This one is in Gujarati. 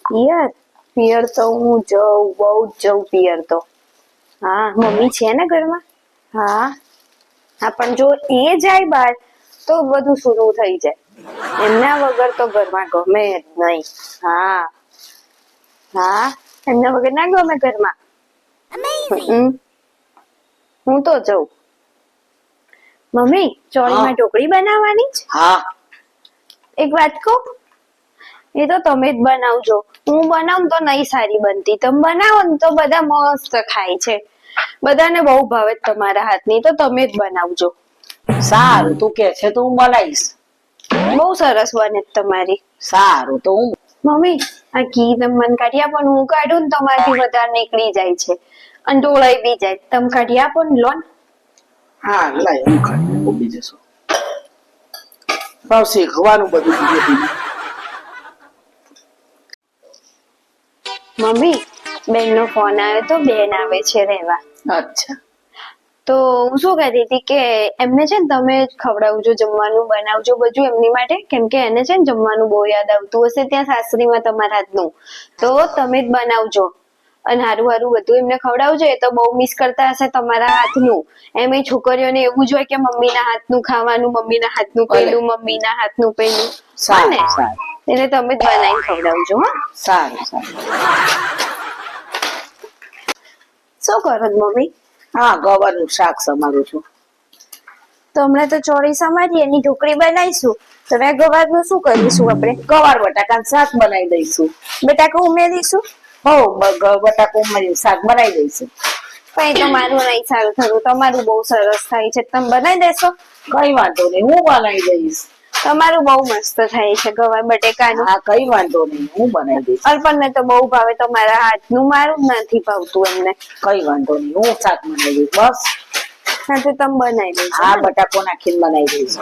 પિયર પિયર તો હું જઉં, બહુ જ જઉં પિયર તો. હા, મમ્મી છે ને ઘરમાં? હા હા, પણ જો એ જાય બહાર તો બધું શરૂ થઈ જાય. એમના વગર તો ઘરમાં ગમે જ નહીં. હા હા, એમના વગર ના ગમે ઘરમાં. હું તો જઉં. મમ્મી, ચોળીમાં ઢોકળી બનાવવાની છે? હા. એક વાત કહું, એ તો તમે જ બનાવજો. હું બનાવું તો નહીં સારી બનતી. તમે બનાવો ને તો બધા મસ્ત ખાય છે. બધાને બહુ ભાવે તમારા હાથની, તો તમે જ બનાવજો. સારું, તું કે છે તો હું બનાવીશ. બહુ સરસ બને તમારી. સારું તો હું. મમ્મી, આ ઘી તમે મને કાઢી આપો ને, હું કાઢું ને તમારાથી વધારે નીકળી જાય છે અને ઢોળાઈ બી જાય. તમે કાઢી આપો ને, લો ને. હા, લાય હું કાઢી આપું, બીજું શું. શીખવાનું બધું ધીરે ધીરે. મમ્મી, બેનનો ફોન આવ્યો તો, બેન આવે છે રહેવા. અચ્છા. તો હું શું કહેતી હતી કે એમને છે ને તમે જ ખવડાવજો, જમવાનું બનાવજો બધું એમની માટે, કેમ કે એને છે ને જમવાનું બહુ યાદ આવતું હશે ત્યાં સાસરીમાં તમારા હાથનું. તો તમે જ બનાવજો અને હારું હારું બધું એમને ખવડાવજો. એ તો બહુ મિસ કરતા હશે તમારા હાથનું. એમ છોકરીઓને એવું જ હોય કે મમ્મીના હાથનું ખાવાનું, મમ્મીના હાથનું પેલું, મમ્મીના હાથનું પેલું. હા ને, એટલે તમે જ બનાવીને ખવડાવજો. હા, સારું સારું. શું કરો મમ્મી? હા, ગવારનું શાક સમારું છું. તો હમણાં તો ચોળી સમારી, એની ઢોકળી બનાવીશું. તો હવે ગવારનું શું કરીશું આપણે? ગવાર બટાકાનું શાક બનાવી દઈશું. બટાકા ઉમેરીશું? હો, બટાકા ઉમેરી શાક બનાવી દઈશું. પણ એ તો મારું નહીં સારું થયું, તમારું બહુ સરસ થાય છે. તમે બનાવી દેશો? કઈ વાંધો નહીં, હું બનાવી દઈશ. તમારું બહુ મસ્ત થાય છે ગવાર બટેકાનું. હા, કઈ વાંધો નહીં, હું બનાવી દઈશ. અલ્પણને તો બહુ ભાવે તમારા હાથનું, મારું નથી ભાવતું એમને. કઈ વાંધો નહીં, હું શાક બનાવી દઈશ બસ. હા, તો તમે બનાવી દેજો. હા, બટાકો નાખીને બનાવી દઈશ.